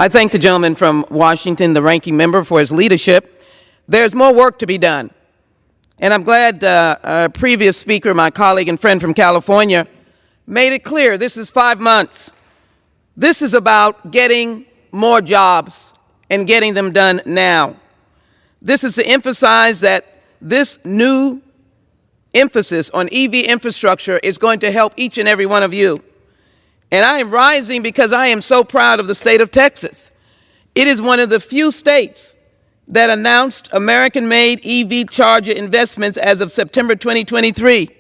I thank the gentleman from Washington, the ranking member, for his leadership. There's more work to be done. And I'm glad a previous speaker, my colleague and friend from California, made it clear this is 5 months. This is about getting more jobs and getting them done now. This is to emphasize that this new emphasis on EV infrastructure is going to help each and every one of you. And I am rising because I am so proud of the state of Texas. It is one of the few states that announced American-made EV charger investments as of September 2023.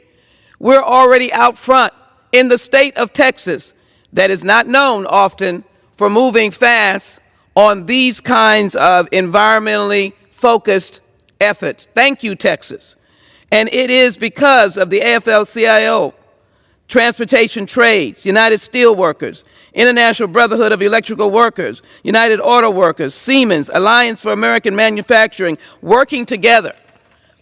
We're already out front in the state of Texas that is not known often for moving fast on these kinds of environmentally focused efforts. Thank you, Texas. And it is because of the AFL-CIO, Transportation Trades, United Steelworkers, International Brotherhood of Electrical Workers, United Auto Workers, Siemens, Alliance for American Manufacturing, working together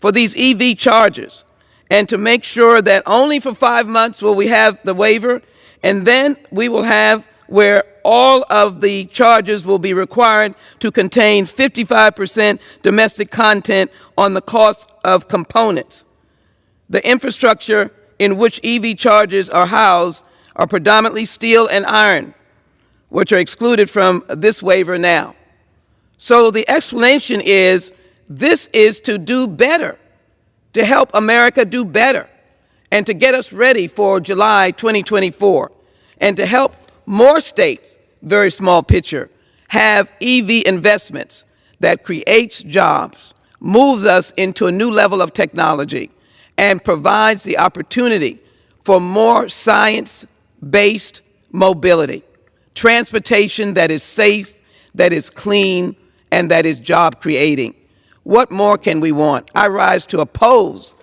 for these EV chargers and to make sure that only for 5 months will we have the waiver, and then we will have where all of the chargers will be required to contain 55% domestic content on the cost of components. The infrastructure in which EV chargers are housed are predominantly steel and iron, which are excluded from this waiver now. So the explanation is this is to do better, to help America do better, and to get us ready for July 2024, and to help more states, very small picture, have EV investments that creates jobs, moves us into a new level of technology, and provides the opportunity for more science-based mobility, transportation that is safe, that is clean, and that is job-creating. What more can we want? I rise to oppose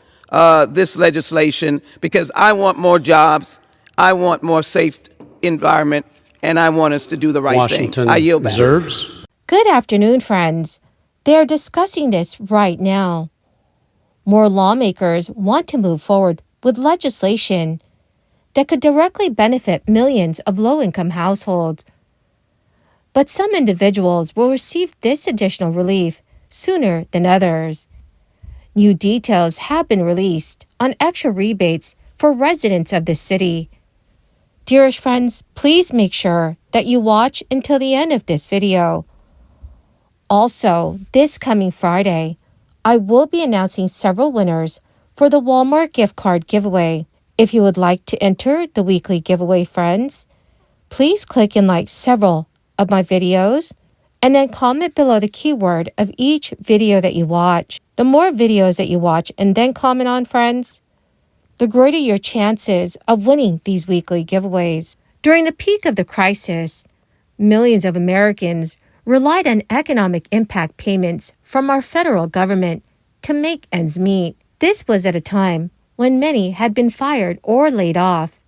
this legislation because I want more jobs, I want more safe environment, and I want us to do the right Washington thing. I yield back. Reserves. Good afternoon, friends. They're discussing this right now. More lawmakers want to move forward with legislation that could directly benefit millions of low-income households. But some individuals will receive this additional relief sooner than others. New details have been released on extra rebates for residents of the city. Dearest friends, please make sure that you watch until the end of this video. Also, this coming Friday, I will be announcing several winners for the Walmart gift card giveaway. If you would like to enter the weekly giveaway, friends, please click and like several of my videos and then comment below the keyword of each video that you watch. The more videos that you watch and then comment on, friends, the greater your chances of winning these weekly giveaways. During the peak of the crisis, millions of Americans relied on economic impact payments from our federal government to make ends meet. This was at a time when many had been fired or laid off.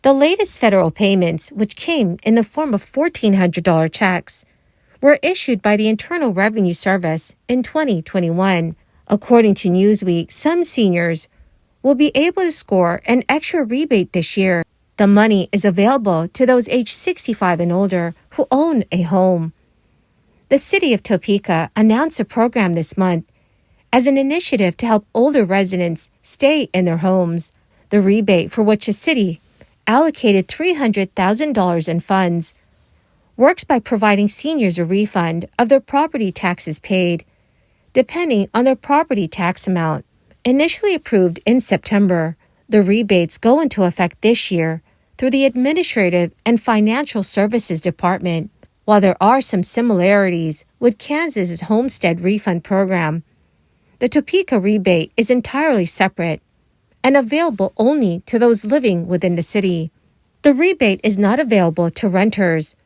The latest federal payments, which came in the form of $1,400 checks, were issued by the Internal Revenue Service in 2021. According to Newsweek, some seniors will be able to score an extra rebate this year. The money is available to those aged 65 and older who own a home. The city of Topeka announced a program this month as an initiative to help older residents stay in their homes. The rebate, for which the city allocated $300,000 in funds, works by providing seniors a refund of their property taxes paid, depending on their property tax amount. Initially approved in September, the rebates go into effect this year through the Administrative and Financial Services Department. While there are some similarities with Kansas's homestead refund program, the Topeka rebate is entirely separate and available only to those living within the city. The rebate is not available to renters,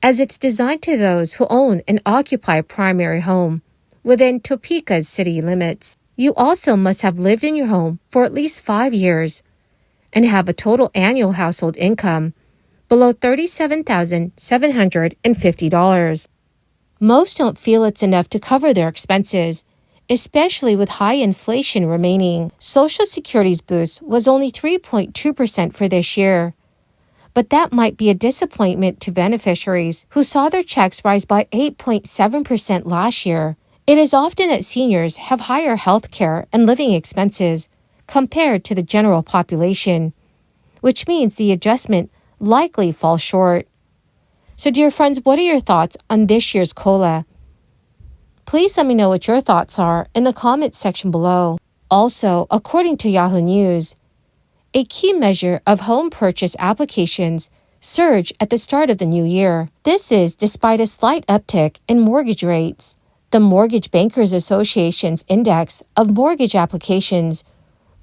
as it's designed to those who own and occupy a primary home within Topeka's city limits. You also must have lived in your home for at least 5 years and have a total annual household income below $37,750. Most don't feel it's enough to cover their expenses, especially with high inflation remaining. Social Security's boost was only 3.2% for this year, but that might be a disappointment to beneficiaries who saw their checks rise by 8.7% last year. It is often that seniors have higher health care and living expenses compared to the general population, which means the adjustment likely falls short. So, dear friends, what are your thoughts on this year's COLA? Please let me know what your thoughts are in the comments section below. Also, according to Yahoo News, a key measure of home purchase applications surged at the start of the new year. This is despite a slight uptick in mortgage rates. The Mortgage Bankers Association's index of mortgage applications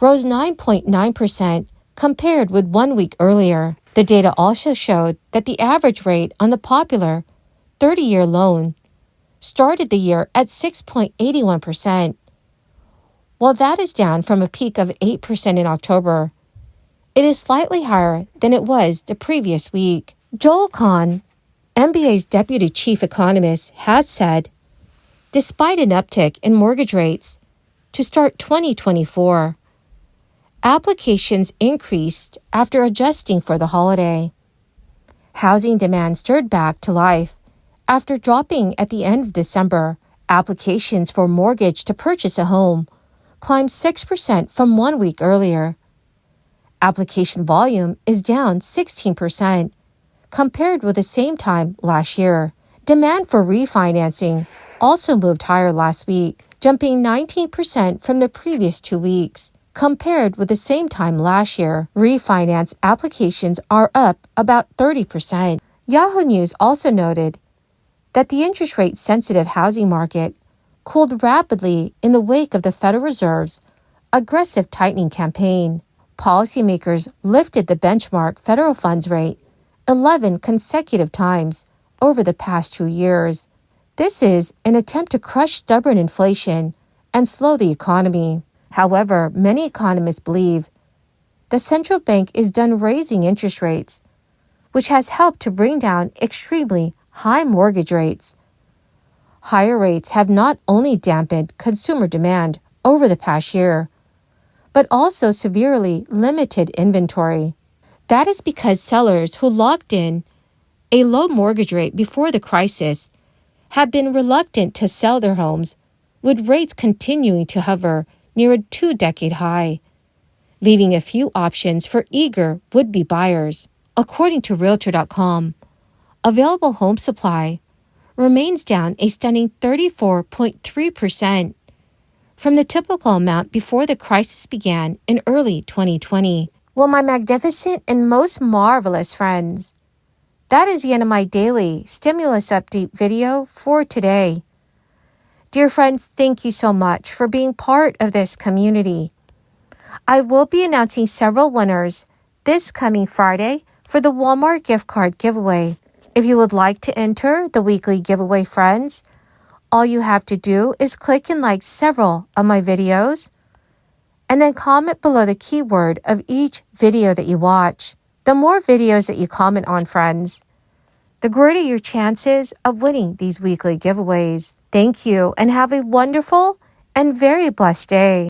rose 9.9% compared with 1 week earlier. The data also showed that the average rate on the popular 30-year loan started the year at 6.81%. While that is down from a peak of 8% in October, it is slightly higher than it was the previous week. Joel Kahn, MBA's deputy chief economist, has said, despite an uptick in mortgage rates to start 2024, applications increased after adjusting for the holiday. Housing demand stirred back to life after dropping at the end of December. Applications for mortgage to purchase a home climbed 6% from 1 week earlier. Application volume is down 16% compared with the same time last year. Demand for refinancing also moved higher last week, jumping 19% from the previous 2 weeks. Compared with the same time last year, refinance applications are up about 30%. Yahoo News also noted that the interest rate-sensitive housing market cooled rapidly in the wake of the Federal Reserve's aggressive tightening campaign. Policymakers lifted the benchmark federal funds rate 11 consecutive times over the past 2 years. This is an attempt to crush stubborn inflation and slow the economy. However, many economists believe the central bank is done raising interest rates, which has helped to bring down extremely high mortgage rates. Higher rates have not only dampened consumer demand over the past year, but also severely limited inventory. That is because sellers who locked in a low mortgage rate before the crisis have been reluctant to sell their homes, with rates continuing to hover near a 2-decade high, leaving a few options for eager would-be buyers. According to Realtor.com, available home supply remains down a stunning 34.3% from the typical amount before the crisis began in early 2020. Well, my magnificent and most marvelous friends, that is the end of my daily stimulus update video for today. Dear friends, thank you so much for being part of this community. I will be announcing several winners this coming Friday for the Walmart gift card giveaway. If you would like to enter the weekly giveaway, friends, all you have to do is click and like several of my videos and then comment below the keyword of each video that you watch. The more videos that you comment on, friends, the greater your chances of winning these weekly giveaways. Thank you and have a wonderful and very blessed day.